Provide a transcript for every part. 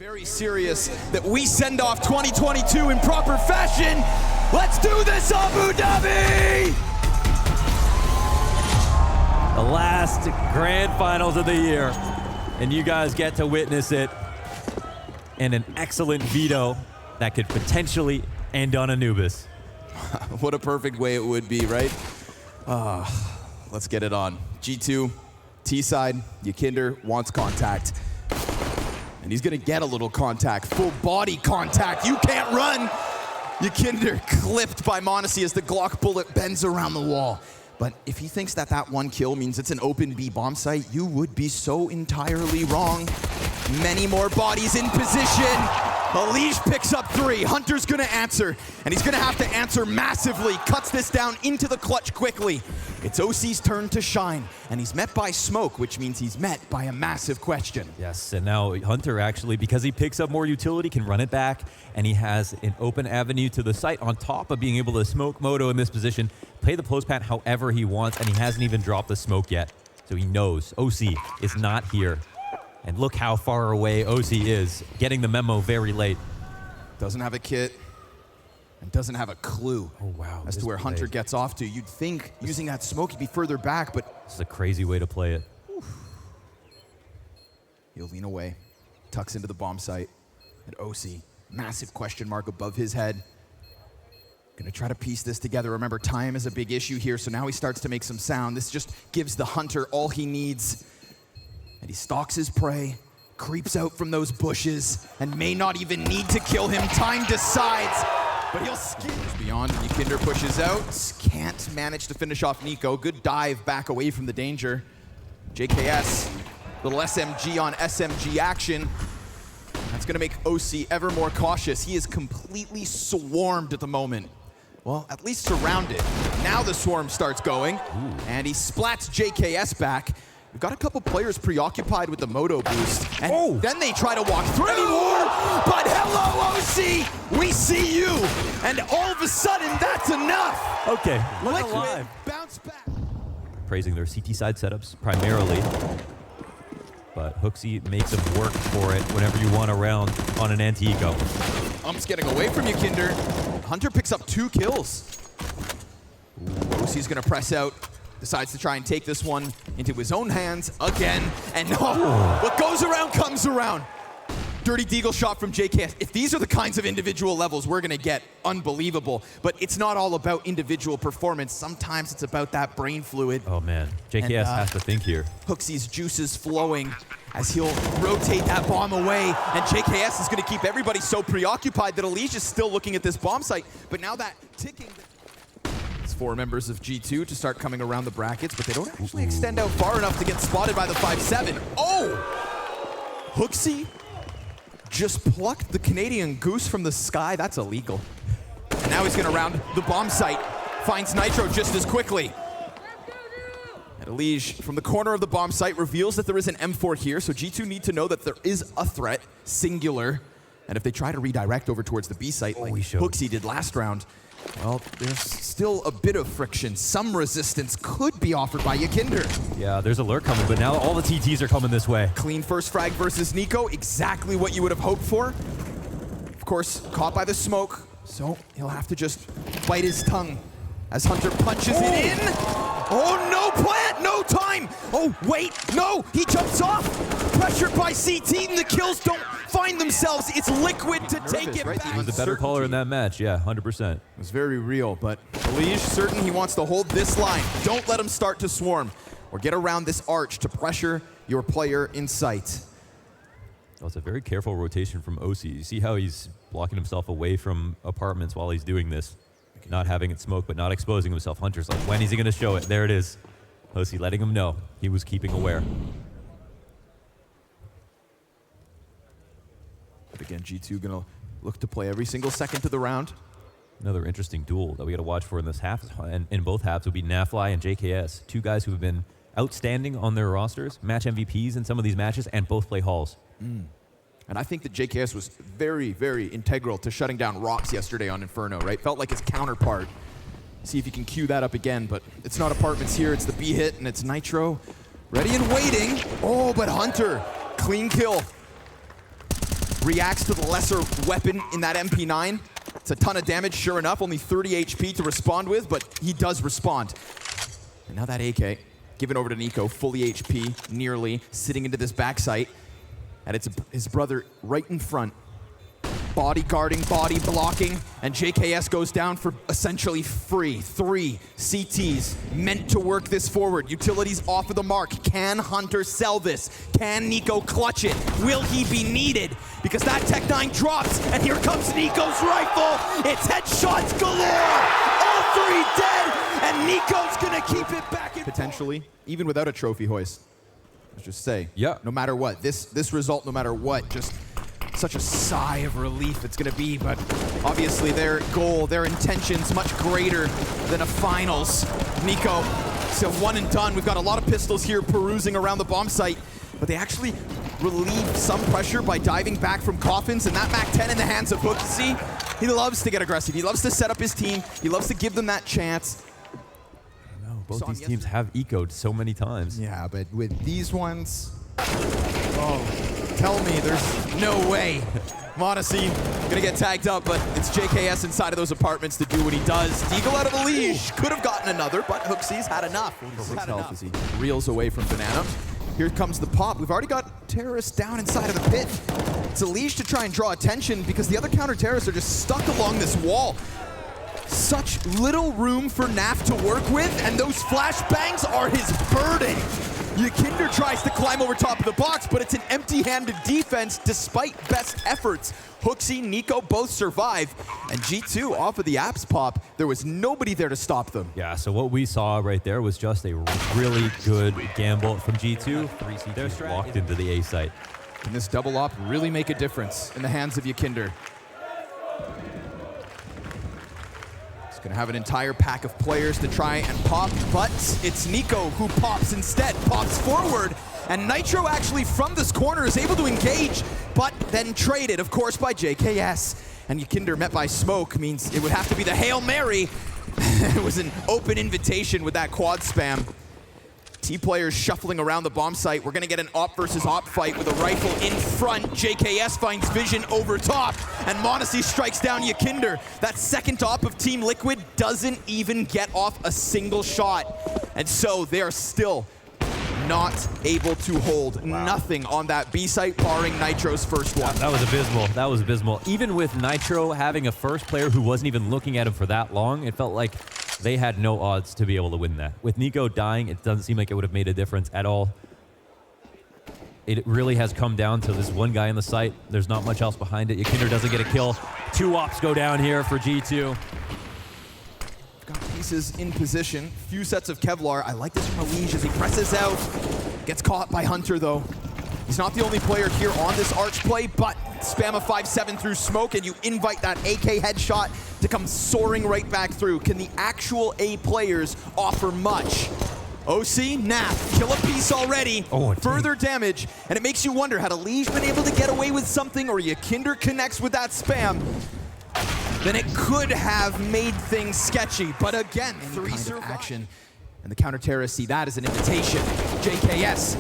Very serious that we send off 2022 in proper fashion. Let's do this, Abu Dhabi! The last grand finals of the year, and you guys get to witness it. And an excellent veto that could potentially end on Anubis. What a perfect way it would be, right? Let's get it on. G2, T-side, Yakinder wants contact. And he's gonna get a little contact, full body contact. You can't run. Yakinder clipped by Monacy as the Glock bullet bends around the wall. But if he thinks that that one kill means it's an open B bomb site, you would be so entirely wrong. Many more bodies in position. Elige picks up 3. Hunter's gonna answer, and he's gonna have to answer massively. Cuts this down into the clutch quickly. It's OC's turn to shine, and he's met by smoke, which means he's met by a massive question. Yes, and now Hunter actually, because he picks up more utility, can run it back, and he has an open avenue to the site on top of being able to smoke Moto in this position, play the post pat however he wants, and he hasn't even dropped the smoke yet. So he knows OC is not here. And look how far away OC is, getting the memo very late. Doesn't have a kit, and doesn't have a clue as to where Hunter gets off to. You'd think using that smoke he'd be further back, but... This is a crazy way to play it. He'll lean away, tucks into the bomb site, and OC, massive question mark above his head. Gonna try to piece this together. Remember, time is a big issue here, so now he starts to make some sound. This just gives the Hunter all he needs. And he stalks his prey, creeps out from those bushes, and may not even need to kill him. Time decides, but he'll skin. Beyond, Yakinder pushes out, can't manage to finish off Nico. Good dive back away from the danger. JKS, little SMG on SMG action. That's gonna make OC ever more cautious. He is completely swarmed at the moment. Well, at least surrounded. Now the swarm starts going, and he splats JKS back. We've got a couple players preoccupied with the Moto boost, and then they try to walk through. Anymore, but hello, OC, we see you, and all of a sudden, that's enough. Okay, look Liquid, alive. bounce back. Praising their CT side setups primarily, but Hooksy makes them work for it whenever you want a round on an anti-eco. Ump's getting away from Yakinder. Hunter picks up 2 kills. OC's gonna press out. Decides to try and take this one into his own hands again. And no, what goes around comes around. Dirty Deagle shot from JKS. If these are the kinds of individual levels we're gonna get, unbelievable. But it's not all about individual performance. Sometimes it's about that brain fluid. Oh man, JKS has to think here. Hooksy's juices flowing as he'll rotate that bomb away. And JKS is gonna keep everybody so preoccupied that Elige is still looking at this bomb site. But now that ticking... 4 members of G2 to start coming around the brackets, but they don't actually extend out far enough to get spotted by the 5-7. Oh! Hooksy just plucked the Canadian goose from the sky. That's illegal. And now he's gonna round the bomb site. Finds Nitro just as quickly. And Elige, from the corner of the bomb site, reveals that there is an M4 here, so G2 need to know that there is a threat, singular. And if they try to redirect over towards the B site, like Hooksy did last round, well, there's still a bit of friction. Some resistance could be offered by Yakinder. Yeah, there's a lurk coming, but now all the TTs are coming this way. Clean first frag versus Nico, exactly what you would have hoped for. Of course, caught by the smoke, so he'll have to just bite his tongue as Hunter punches it in. Oh, no plant, no time. Oh, wait, no, he jumps off. Pressured by CT, and the kills don't find themselves. It's Liquid to take it back. He was the better caller in that match, yeah, 100%. It was very real, but Elige certain he wants to hold this line. Don't let him start to swarm or get around this arch to pressure your player in sight. Well, it's a very careful rotation from OC. You see how he's blocking himself away from apartments while he's doing this. Not having it smoke, but not exposing himself. Hunter's like, when is he gonna show it? There it is. OC letting him know he was keeping aware. But again, G2 gonna look to play every single second to the round. Another interesting duel that we gotta watch for in this half, and in both halves, will be Nafly and JKS. 2 guys who have been outstanding on their rosters, match MVPs in some of these matches, and both play halls. And I think that JKS was very, very integral to shutting down Rox yesterday on Inferno, right? Felt like his counterpart. See if you can cue that up again, but it's not apartments here, it's the B hit, and it's Nitro. Ready and waiting. Oh, but Hunter, clean kill. reacts to the lesser weapon in that MP9. It's a ton of damage, sure enough, only 30 HP to respond with, but he does respond. And now that AK, given over to Nico, fully HP, nearly, sitting into this backside. And it's his brother right in front. Body guarding, body blocking, and JKS goes down for essentially free. 3 CTs meant to work this forward. Utilities off of the mark. Can Hunter sell this? Can Nico clutch it? Will he be needed? Because that Tech-9 drops, and here comes Nico's rifle. It's headshots galore. All 3 dead, and Nico's gonna keep it back. Potentially, even without a trophy hoist. Let's just say, yeah. No matter what, this result, no matter what, just such a sigh of relief it's going to be, but obviously their goal, their intentions much greater than a finals. Nico, so one and done. We've got a lot of pistols here perusing around the bomb site, but they actually relieved some pressure by diving back from coffins, and that MAC-10 in the hands of Hooksy. He loves to get aggressive. He loves to set up his team. He loves to give them that chance. Both these teams have ecoed so many times. Yeah, but with these ones, oh, tell me there's no way. m0NESY gonna get tagged up, but it's JKS inside of those apartments to do what he does. Deagle out of the leash, could have gotten another, but Hooksy's had enough. As he reels away from Banana. Here comes the pop. We've already got terrorists down inside of the pit. It's a leash to try and draw attention because the other counter-terrorists are just stuck along this wall. Such little room for Naf to work with, and those flashbangs are his burden. Yakinder tries to climb over top of the box, but it's an empty-handed defense despite best efforts. Hooksy, Nico both survive, and G2 off of the apps pop, there was nobody there to stop them. Yeah, so what we saw right there was just a really good gamble from G2. 3 CTs walked into the A site. Can this double op really make a difference in the hands of Yakinder? Gonna have an entire pack of players to try and pop, but it's Nico who pops instead, pops forward, and Nitro actually from this corner is able to engage, but then traded, of course, by JKS. And Yakinder met by smoke means it would have to be the Hail Mary. It was an open invitation with that quad spam. T players shuffling around the bomb site. We're gonna get an op versus op fight with a rifle in front. JKS finds vision over top, and m0NESY strikes down Yakinder. That second op of Team Liquid doesn't even get off a single shot. And so they are still not able to hold nothing on that B site, barring Nitro's first one. That was abysmal. That was abysmal. Even with Nitro having a first player who wasn't even looking at him for that long, it felt like they had no odds to be able to win that. With Nico dying, it doesn't seem like it would have made a difference at all. It really has come down to this one guy in the site. There's not much else behind it. Yakinder doesn't get a kill. 2 ops go down here for G2. Got pieces in position. Few sets of Kevlar. I like this from Elige as he presses out. Gets caught by Hunter, though. He's not the only player here on this arch play, but spam a 5-7 through smoke, and you invite that AK headshot to come soaring right back through. Can the actual A players offer much? OC, Naf, kill a piece already, further damage, and it makes you wonder, had Elige been able to get away with something, or Yakinder connects with that spam, then it could have made things sketchy. But again, 3 survive. Action, and the counter-terrorists see that as an invitation. JKS,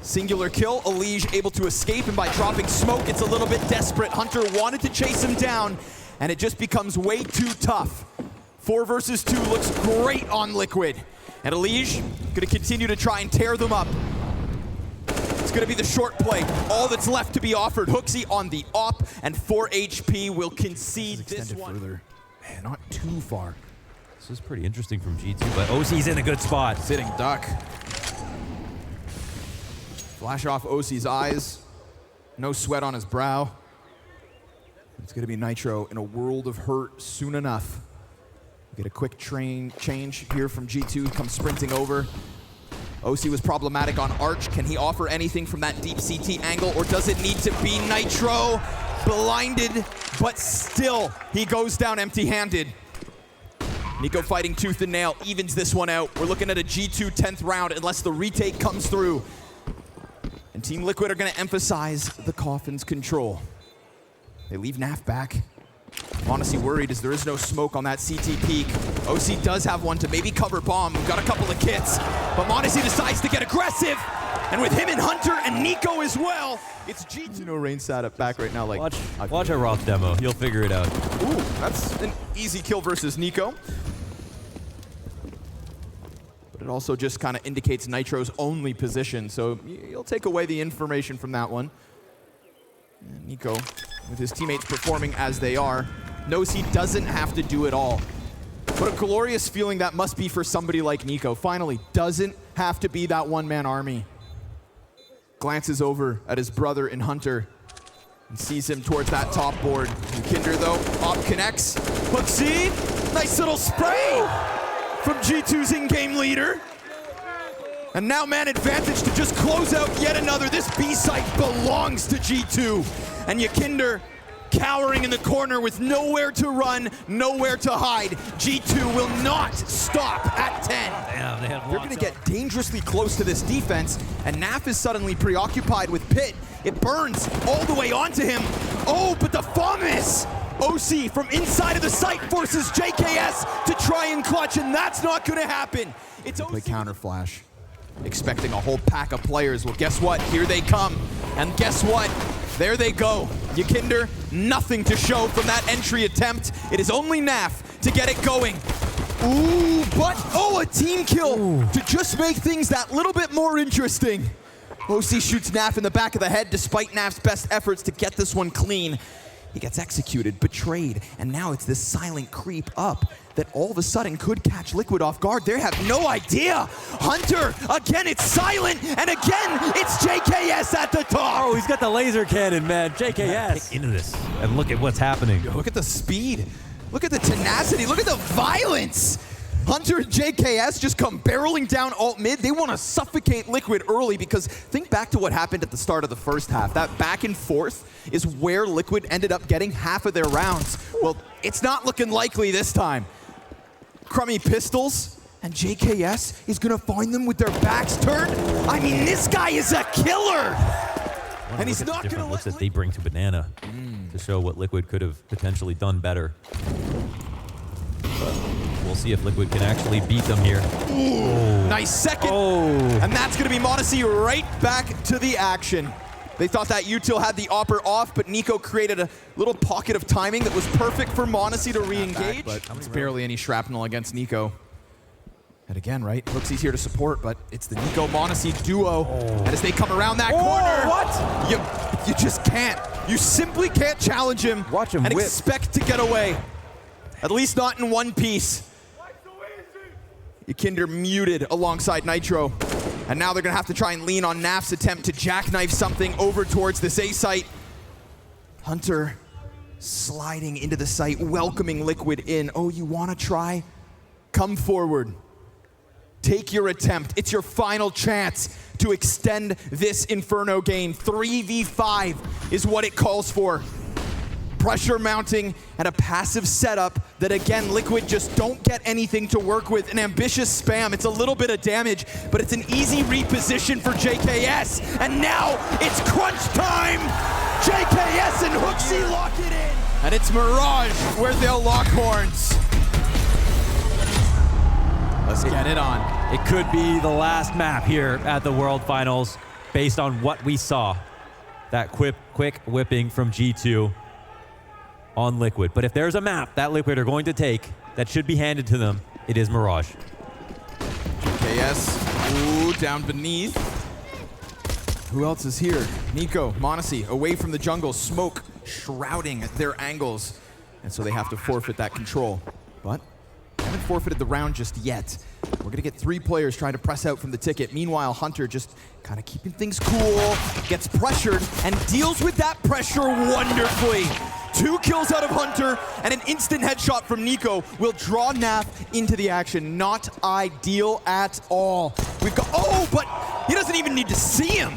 singular kill, Elige able to escape, and by dropping smoke, it's a little bit desperate. Hunter wanted to chase him down, and it just becomes way too tough. 4 versus 2 looks great on Liquid. And Elige gonna continue to try and tear them up. It's gonna be the short play. All that's left to be offered. Hooksy on the op, and 4 HP will concede this one. Further. Man, not too far. This is pretty interesting from G2, but OC's in a good spot. Sitting duck. Flash off OC's eyes. No sweat on his brow. It's gonna be Nitro in a world of hurt soon enough. Get a quick change here from G2, comes sprinting over. OC was problematic on Arch. Can he offer anything from that deep CT angle, or does it need to be Nitro? Blinded, but still, he goes down empty-handed. Nico fighting tooth and nail, evens this one out. We're looking at a G2 10th round unless the retake comes through. And Team Liquid are gonna emphasize the coffin's control. They leave Naf back. Honestly worried as there is no smoke on that CT peak. OC does have one to maybe cover bomb. We've got a couple of kits, but m0NESY decides to get aggressive. And with him and Hunter and Nico as well, it's G2. You know, Rain sat up back right now like... Watch our Roth demo. You'll figure it out. Ooh, that's an easy kill versus Nico. But it also just kind of indicates Nitro's only position, so you'll take away the information from that one. And Nico, with his teammates performing as they are, knows he doesn't have to do it all. What a glorious feeling that must be for somebody like Nico. Finally, doesn't have to be that one-man army. Glances over at his brother in Hunter and sees him towards that top board. Kinder though, op connects. HooXi, nice little spray from G2's in-game leader. And now man advantage to just close out yet another. This B site belongs to G2. And Yakinder cowering in the corner with nowhere to run, nowhere to hide. G2 will not stop at 10. Damn, They're gonna get dangerously close to this defense, and Naf is suddenly preoccupied with Pit. It burns all the way onto him. Oh, but the FAMIS! OC from inside of the site forces JKS to try and clutch, and that's not gonna happen. It's OC. Counter flash, expecting a whole pack of players. Well, guess what? Here they come. And guess what? There they go. Yakinder, nothing to show from that entry attempt. It is only Naf to get it going. Ooh, but, oh, a team kill to just make things that little bit more interesting. OC shoots Naf in the back of the head despite Naf's best efforts to get this one clean. He gets executed, betrayed, and now it's this silent creep up that all of a sudden could catch Liquid off guard. They have no idea. Hunter, again, it's silent, and again, it's JKS at the top. Oh, he's got the laser cannon, man. JKS. Pick into this, and look at what's happening. Look at the speed. Look at the tenacity. Look at the violence. Hunter and JKS just come barreling down alt mid. They want to suffocate Liquid early because think back to what happened at the start of the first half. That back and forth is where Liquid ended up getting half of their rounds. Well, it's not looking likely this time. Crummy pistols, and JKS is going to find them with their backs turned. I mean, this guy is a killer. And he's not going to looks that they bring to Banana to show what Liquid could have potentially done better. But we'll see if Liquid can actually beat them here. Ooh, nice second. And that's going to be m0NESY right back to the action. They thought that util had the opper off, but Nico created a little pocket of timing that was perfect for m0NESY to re-engage. But it's barely any shrapnel against Nico. And again, right, HooXi's here to support, but it's the Nico m0NESY duo. And as they come around that corner, what? You just can't. You simply can't challenge him, Watch him and whip. expect to get away. At least not in one piece. Yakinder muted alongside Nitro. And now they're gonna have to try and lean on Naf's attempt to jackknife something over towards this A site. Hunter sliding into the site, welcoming Liquid in. Oh, you wanna try? Come forward. Take your attempt. It's your final chance to extend this Inferno game. 3v5 is what it calls for. Pressure mounting and a passive setup that, again, Liquid just don't get anything to work with. An ambitious spam. It's a little bit of damage, but it's an easy reposition for JKS. And now it's crunch time. JKS and HooXi lock it in. And it's Mirage where they'll lock horns. Let's get it on. It could be the last map here at the World Finals based on what we saw. That quick whipping from G2 on Liquid. But if there's a map that Liquid are going to take that should be handed to them, it is Mirage. JKS, ooh, down beneath. Who else is here? Nico, m0NESY, away from the jungle, smoke shrouding their angles. And so they have to forfeit that control. But haven't forfeited the round just yet. We're gonna get 3 players trying to press out from the ticket. Meanwhile, Hunter just kind of keeping things cool, gets pressured, and deals with that pressure wonderfully. 2 kills out of Hunter, and an instant headshot from Nico will draw Naf into the action. Not ideal at all. We've got, oh, but he doesn't even need to see him.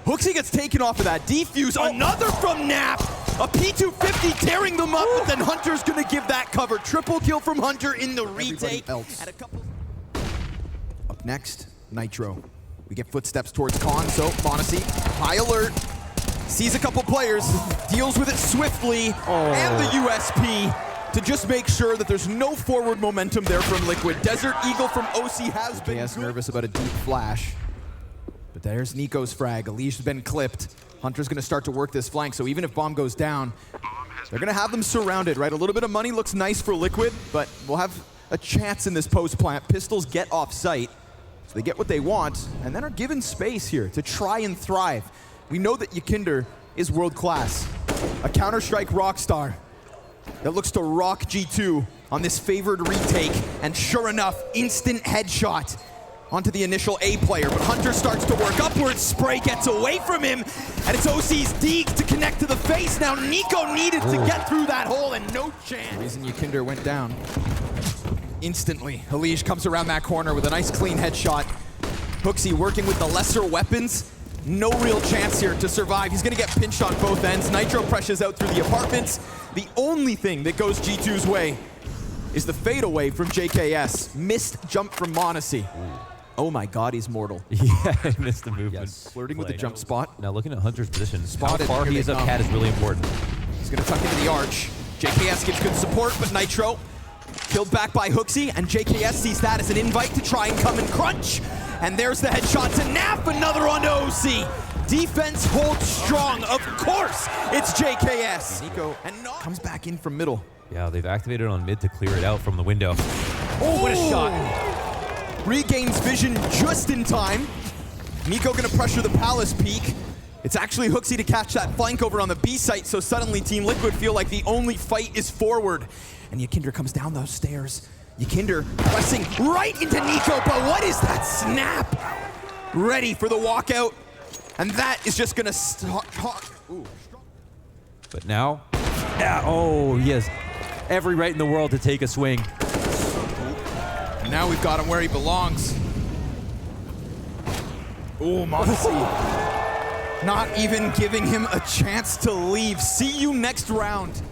HooXi gets taken off of that defuse. Another from Naf. A P250 tearing them up, but then Hunter's gonna give that cover. Triple kill from Hunter in the retake. And a couple. Up next, Nitro. We get footsteps towards Con, so m0NESY, high alert. Sees a couple players, deals with it swiftly, and the USP to just make sure that there's no forward momentum there from Liquid. Desert Eagle from OC has been good. nervous about a deep flash. But there's Nico's frag. Alish has been clipped. Hunter's going to start to work this flank, so even if bomb goes down, they're going to have them surrounded, right? A little bit of money looks nice for Liquid, but we'll have a chance in this post plant. Pistols get off site, so they get what they want, and then are given space here to try and thrive. We know that Ykinder is world class. A Counter-Strike rockstar that looks to rock G2 on this favored retake, and sure enough, instant headshot onto the initial A player, but Hunter starts to work upwards. Spray gets away from him, and it's OC's Deeg to connect to the face. Now Nico needed to get through that hole, and no chance. The reason Ykinder went down instantly. Alish comes around that corner with a nice clean headshot. Hooksy working with the lesser weapons. No real chance here to survive. He's gonna get pinched on both ends. Nitro pressures out through the apartments. The only thing that goes G2's way is the fadeaway from JKS. Missed jump from Monacy. Oh my God, he's mortal. Yeah, he missed the movement. Yes. Flirting with the jump spot. Now looking at Hunter's position, Spotted. how far he is up cat is really important. He's gonna tuck into the arch. JKS gives good support, but Nitro killed back by Hooksy, and JKS sees that as an invite to try and come and crunch. And there's the headshot to Nap, another onto OC. Defense holds strong, of course, it's JKS. Nico comes back in from middle. Yeah, they've activated on mid to clear it out from the window. Oh, what a shot. Regains vision just in time. Nico gonna pressure the Palace peak. It's actually Hooksy to catch that flank over on the B site, so suddenly Team Liquid feel like the only fight is forward. And Ykinder comes down those stairs. Ykinder pressing right into Nico, but what is that snap? Ready for the walkout, and that is just gonna start. But now, yeah, oh, he has every right in the world to take a swing. And now we've got him where he belongs. Oh, Monacy. Not even giving him a chance to leave. See you next round.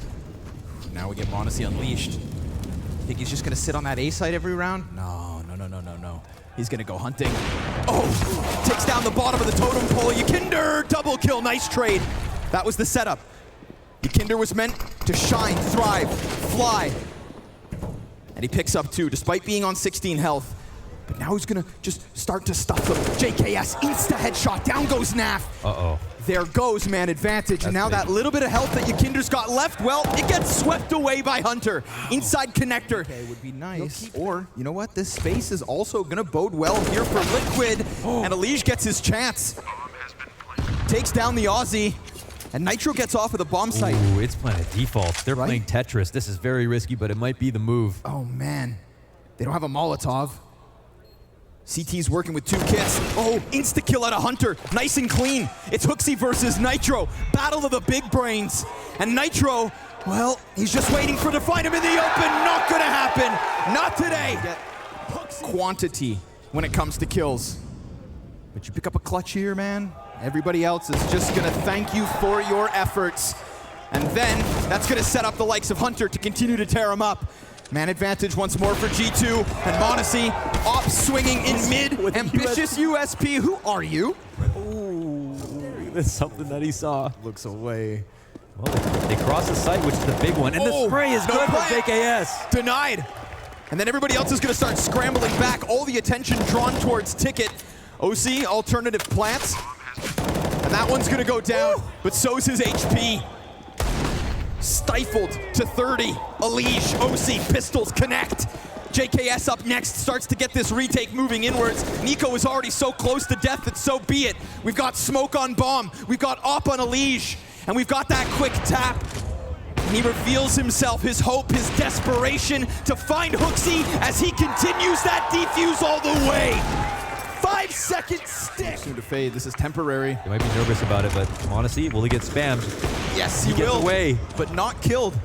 Now we get Monacy unleashed. Think he's just gonna sit on that A site every round? No, no, no, no, no, no. He's gonna go hunting. Oh, takes down the bottom of the totem pole. Ykinder, double kill, nice trade. That was the setup. Ykinder was meant to shine, thrive, fly. And he picks up 2, despite being on 16 health. But now he's gonna just start to stuff them. JKS, insta headshot, down goes Naf. Uh-oh. There goes man advantage, and now that little bit of health that Ykinder's got left, well, it gets swept away by Hunter. Inside connector. Okay, would be nice. Or, you know what? This space is also gonna bode well here for Liquid. And Alish gets his chance. Takes down the Aussie. And Nitro gets off of the bomb site. Ooh, it's playing a default. They're playing Tetris. This is very risky, but it might be the move. Oh, man. They don't have a Molotov. CT's working with 2 kits. Oh, insta-kill out of Hunter. Nice and clean. It's Hooksy versus Nitro. Battle of the big brains. And Nitro, well, he's just waiting for to find him in the open. Not gonna happen. Not today. Quantity when it comes to kills. But you pick up a clutch here, man. Everybody else is just gonna thank you for your efforts. And then that's gonna set up the likes of Hunter to continue to tear him up. Man advantage once more for G2, and Monacy off swinging in mid. Ambitious USP, who are you? Ooh, that's something that he saw. Looks away. Well, they cross the site, which is the big one, and the spray is good for JKS. Denied. And then everybody else is gonna start scrambling back. All the attention drawn towards Ticket. OC, alternative plants. And that one's gonna go down, but so's his HP. Stifled to 30. Alish, OC, pistols connect. JKS up next, starts to get this retake moving inwards. Nico is already so close to death that so be it. We've got smoke on bomb, we've got op on Alish, and we've got that quick tap. And he reveals himself, his hope, his desperation to find Hooksy as he continues that defuse all the way. 5-second stick. Soon to fade. This is temporary. They might be nervous about it, but Monacy, will he get spammed? Yes, he gets will. Away, but not killed.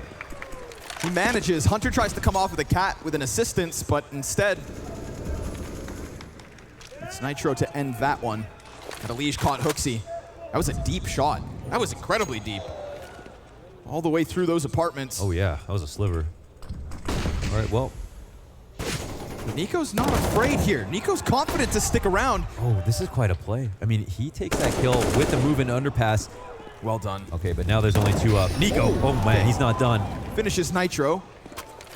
He manages. Hunter tries to come off with a cat with an assistance, but instead, it's Nitro to end that one. And Alish caught Hooksy. That was a deep shot. That was incredibly deep. All the way through those apartments. Oh yeah, that was a sliver. All right, well. Nico's not afraid here. Nico's confident to stick around. Oh, this is quite a play. I mean, he takes that kill with the move and underpass. Well done. Okay, but now there's only 2 up. Nico, oh man, he's not done. Finishes Nitro.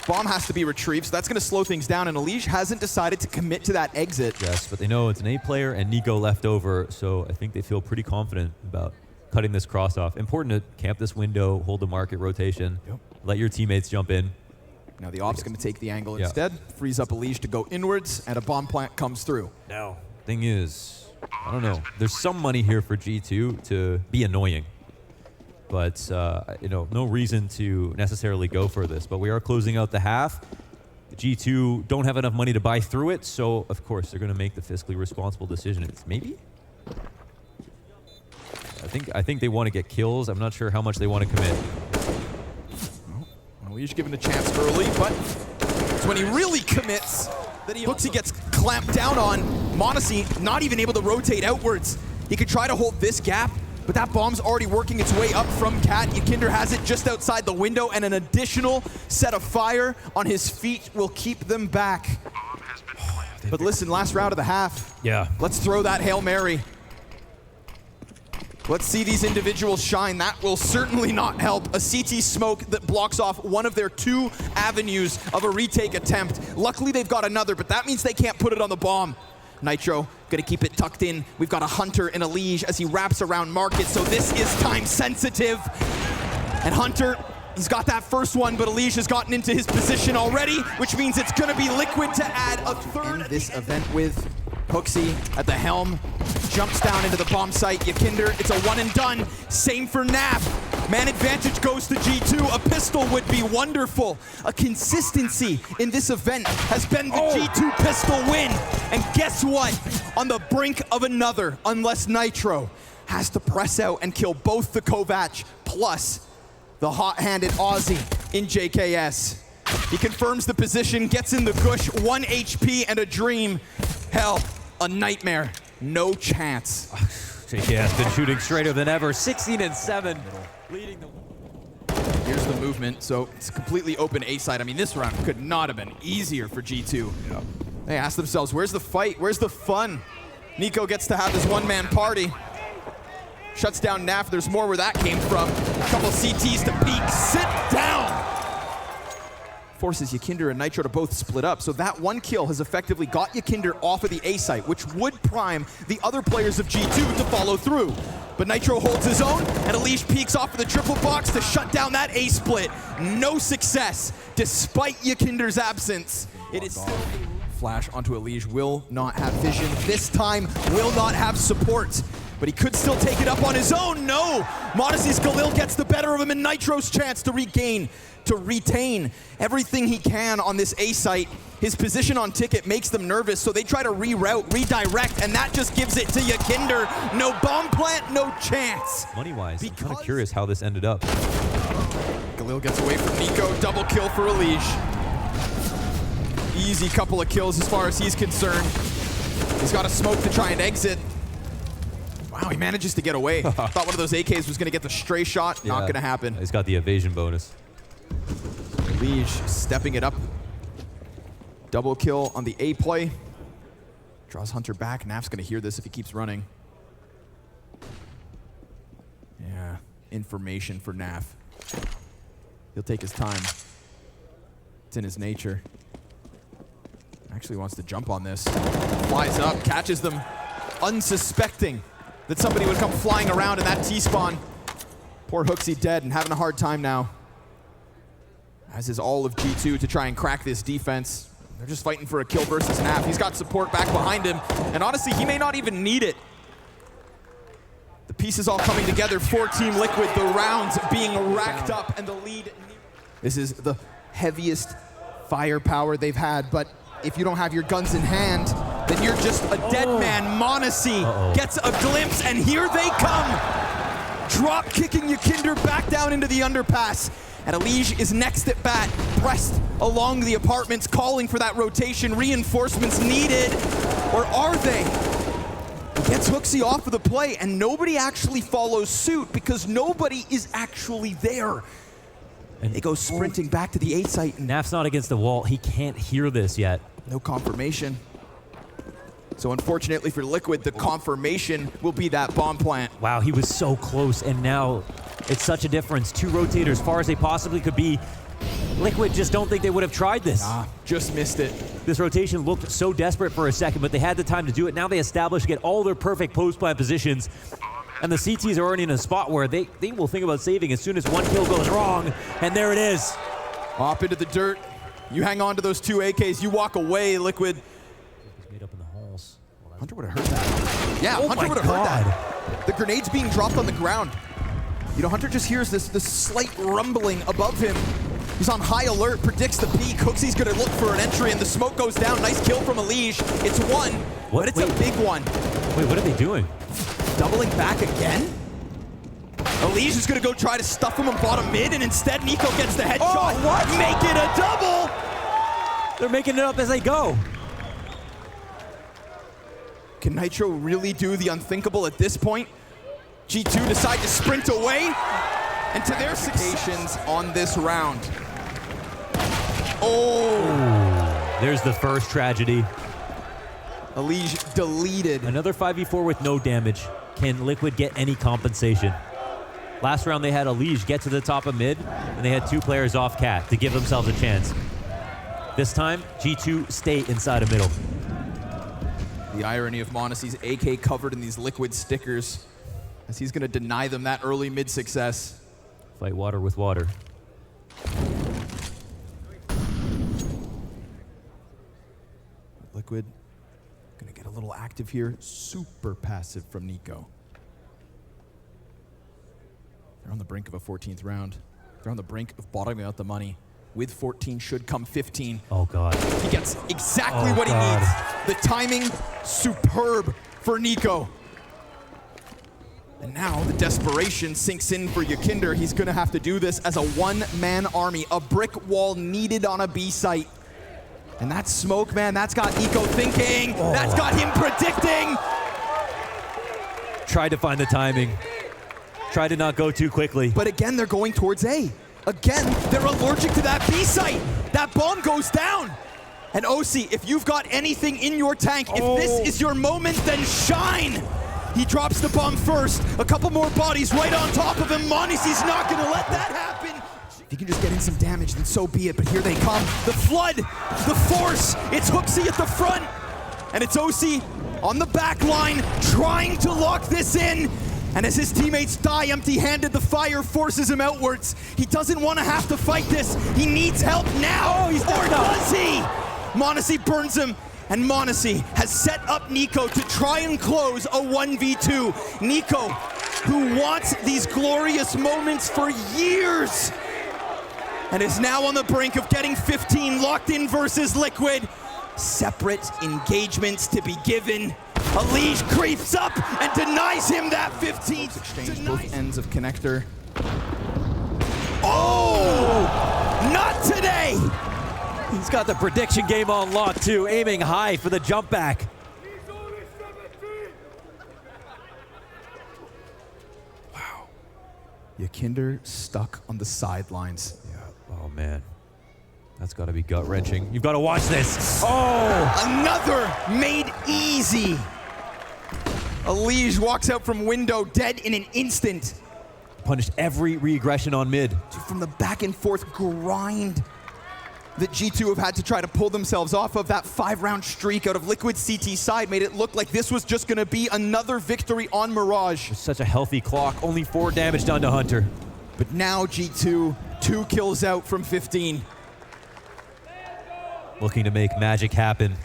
Bomb has to be retrieved, so that's going to slow things down, and Elige hasn't decided to commit to that exit. Yes, but they know it's an A player and Nico left over, so I think they feel pretty confident about cutting this cross off. Important to camp this window, hold the market rotation, let your teammates jump in. Now the Op's going to take the angle instead, frees up Elige to go inwards, and a bomb plant comes through. Now, thing is, I don't know. There's some money here for G2 to be annoying. But, no reason to necessarily go for this. But we are closing out the half. G2 don't have enough money to buy through it, so of course they're going to make the fiscally responsible decision. It's maybe? I think they want to get kills. I'm not sure how much they want to commit. Well, Elige given a chance early, but it's when he really commits that he gets clamped down on. m0NESY not even able to rotate outwards. He could try to hold this gap, but that bomb's already working its way up from Cat. Ykinder has it just outside the window, and an additional set of fire on his feet will keep them back. But listen, last round of the half. Yeah. Let's throw that Hail Mary. Let's see these individuals shine. That will certainly not help. A CT smoke that blocks off one of their 2 avenues of a retake attempt. Luckily, they've got another, but that means they can't put it on the bomb. Nitro gonna keep it tucked in. We've got a Hunter and Elige as he wraps around Market, so this is time sensitive. And Hunter, he's got that first one, but Elige has gotten into his position already, which means it's gonna be Liquid to add a third. This event with HooXi at the helm, jumps down into the bomb site. Ykinder, it's a one and done. Same for Naf. Man advantage goes to G2. A pistol would be wonderful. A consistency in this event has been the G2 pistol win. And guess what? On the brink of another, unless Nitro has to press out and kill both the Kovac plus the hot-handed Aussie in JKS. He confirms the position, gets in the gush, 1 HP and a dream. Hell, a nightmare. No chance. JKS been shooting straighter than ever. 16 and 7. Leading the... Here's the movement. So it's a completely open A side. I mean, this round could not have been easier for G2. Yeah. They ask themselves, where's the fight? Where's the fun? Nico gets to have his one-man party. Shuts down Naf. There's more where that came from. A couple CTs to peek. Sit down! Forces Ykinder and Nitro to both split up. So that one kill has effectively got Ykinder off of the A site, which would prime the other players of G2 to follow through. But Nitro holds his own, and Elige peeks off of the triple box to shut down that A split. No success, despite Ykinder's absence. It is still flash onto Elige, will not have vision. This time, will not have support. But he could still take it up on his own. No! m0NESY's Galil gets the better of him, and Nitro's chance to retain everything he can on this A site. His position on ticket makes them nervous, so they try to reroute, redirect, and that just gives it to Ykinder. No bomb plant, no chance. Money-wise, I'm kind of curious how this ended up. Galil gets away from Nico, double kill for Elige. Easy couple of kills as far as he's concerned. He's got a smoke to try and exit. Wow, he manages to get away. Thought one of those AKs was going to get the stray shot. Not going to happen. He's got the evasion bonus. Elige stepping it up. Double kill on the A play. Draws Hunter back. Naf's going to hear this if he keeps running. Yeah, information for Naf. He'll take his time. It's in his nature. Actually wants to jump on this. Flies up, catches them, unsuspecting that somebody would come flying around in that T-spawn. Poor HooXi dead and having a hard time now. As is all of G2 to try and crack this defense. They're just fighting for a kill versus Naf. He's got support back behind him, and honestly, he may not even need it. The pieces all coming together for Team Liquid, the rounds being racked up, and the lead. This is the heaviest firepower they've had, but if you don't have your guns in hand, then you're just a dead man. m0NESY gets a glimpse, and here they come. Drop kicking Ykinder back down into the underpass. And Elige is next at bat, pressed along the apartments, calling for that rotation. Reinforcements needed, or are they? He gets HooXi off of the play, and nobody actually follows suit because nobody is actually there. And they go sprinting back to the A site. And Naf's not against the wall. He can't hear this yet. No confirmation. So unfortunately for Liquid, the confirmation will be that bomb plant. Wow, he was so close, and now it's such a difference. 2 rotators, far as they possibly could be. Liquid just don't think they would have tried this. Just missed it. This rotation looked so desperate for a second, but they had the time to do it. Now they establish, get all their perfect post-plant positions, and the CTs are already in a spot where they will think about saving as soon as one kill goes wrong, and there it is. Hop into the dirt. You hang on to those 2 AKs. You walk away, Liquid. He's made up in the halls. Hunter would have heard that. Yeah, Oh Hunter my would have heard God. that. The grenade's being dropped on the ground. You know, Hunter just hears this slight rumbling above him. He's on high alert, predicts the peak. Hooksy's gonna look for an entry, and the smoke goes down. Nice kill from Elige. It's one, but it's a big one. Wait, what are they doing? Doubling back again? Elige is gonna go try to stuff him on bottom mid, and instead Nico gets the headshot. Oh, what? Make it a double! They're making it up as they go. Can Nitro really do the unthinkable at this point? G2 decide to sprint away, and to their success on this round. Oh! There's the first tragedy. Elige deleted. Another 5v4 with no damage. Can Liquid get any compensation? Last round they had Elige get to the top of mid, and they had 2 players off cat to give themselves a chance. This time, G2 stay inside of middle. The irony of m0NESY's AK covered in these Liquid stickers, as he's gonna deny them that early mid success. Fight water with water. Liquid gonna get a little active here. Super passive from Nico. They're on the brink of a 14th round. They're on the brink of bottoming out the money. With 14 should come 15. Oh God. He gets exactly what he needs. The timing, superb for Nico. And now the desperation sinks in for Yakinder. He's gonna have to do this as a one-man army. A brick wall needed on a B site. And that smoke, man, that's got Nico thinking. Oh. That's got him predicting. Tried to find the timing. Tried to not go too quickly. But again, they're going towards A. Again, they're allergic to that B site. That bomb goes down. And OC, if you've got anything in your tank, if this is your moment, then shine. He drops the bomb first. A couple more bodies right on top of him. m0NESY's not gonna let that happen. If he can just get in some damage, then so be it. But here they come. The flood, the force. It's Hooksy at the front. And it's OC on the back line, trying to lock this in. And as his teammates die empty-handed, the fire forces him outwards. He doesn't want to have to fight this. He needs help now. Or does he? m0NESY burns him. And m0NESY has set up Nico to try and close a 1v2. Nico, who wants these glorious moments for years, and is now on the brink of getting 15 locked in versus Liquid. Separate engagements to be given. Elige creeps up and denies him that 15th. Exchange both ends of connector. Oh! Not today! He's got the prediction game on lock too, aiming high for the jump back. Wow. Yakinder stuck on the sidelines. Yeah. Oh man. That's got to be gut-wrenching. You've got to watch this. Oh! Another made easy. Elige walks out from window dead in an instant. Punished every regression on mid. From the back and forth grind that G2 have had to try to pull themselves off of, that 5-round streak out of Liquid CT side made it look like this was just gonna be another victory on Mirage. Such a healthy clock, only 4 damage done to Hunter. But now G2, 2 kills out from 15. Looking to make magic happen.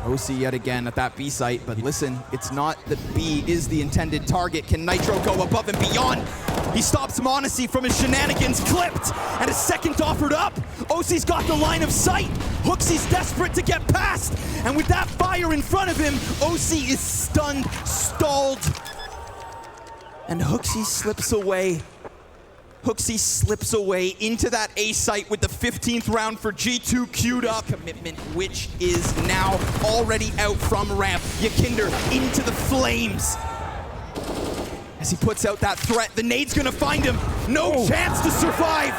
OC yet again at that B site, but listen, it's not that B is the intended target. Can Nitro go above and beyond? He stops m0NESY from his shenanigans, clipped, and a second offered up. OC's got the line of sight. Hooksy's desperate to get past, and with that fire in front of him, OC is stunned, stalled, and Hooksy slips away. Hooksy slips away into that A site with the 15th round for G2 queued up. Commitment, which is now already out from ramp. Yakinder into the flames. As he puts out that threat, the nade's gonna find him. No chance to survive.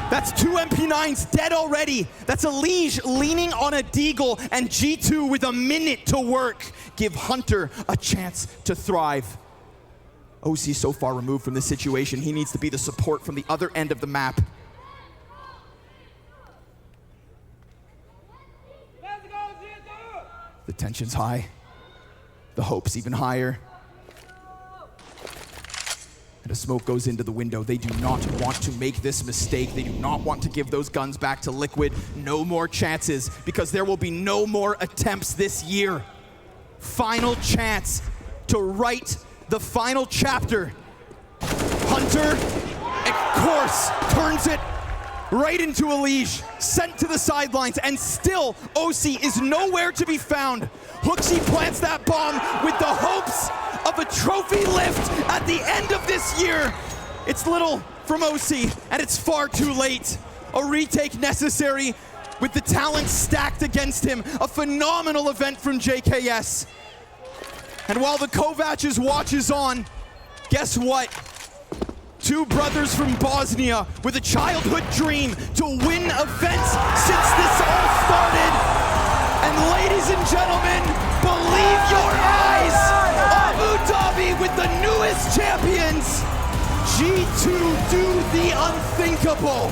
That's 2 MP9s dead already. That's Elige leaning on a deagle, and G2 with a minute to work. Give Hunter a chance to thrive. OC so far removed from this situation. He needs to be the support from the other end of the map. The tension's high. The hope's even higher. And a smoke goes into the window. They do not want to make this mistake. They do not want to give those guns back to Liquid. No more chances, because there will be no more attempts this year. Final chance to write the final chapter. Hunter, of course, turns it right into a leash, sent to the sidelines, and still OC is nowhere to be found. Hooksy plants that bomb with the hopes of a trophy lift at the end of this year. It's little from OC, and it's far too late. A retake necessary with the talent stacked against him. A phenomenal event from JKS. And while the Kovacs watches on, guess what? Two brothers from Bosnia with a childhood dream to win events since this all started. And ladies and gentlemen, believe your eyes, Abu Dhabi with the newest champions. G2 do the unthinkable.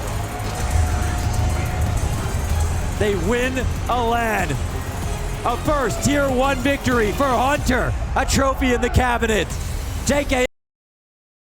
They win a LAN. A first Tier 1 victory for Hunter. A trophy in the cabinet. JK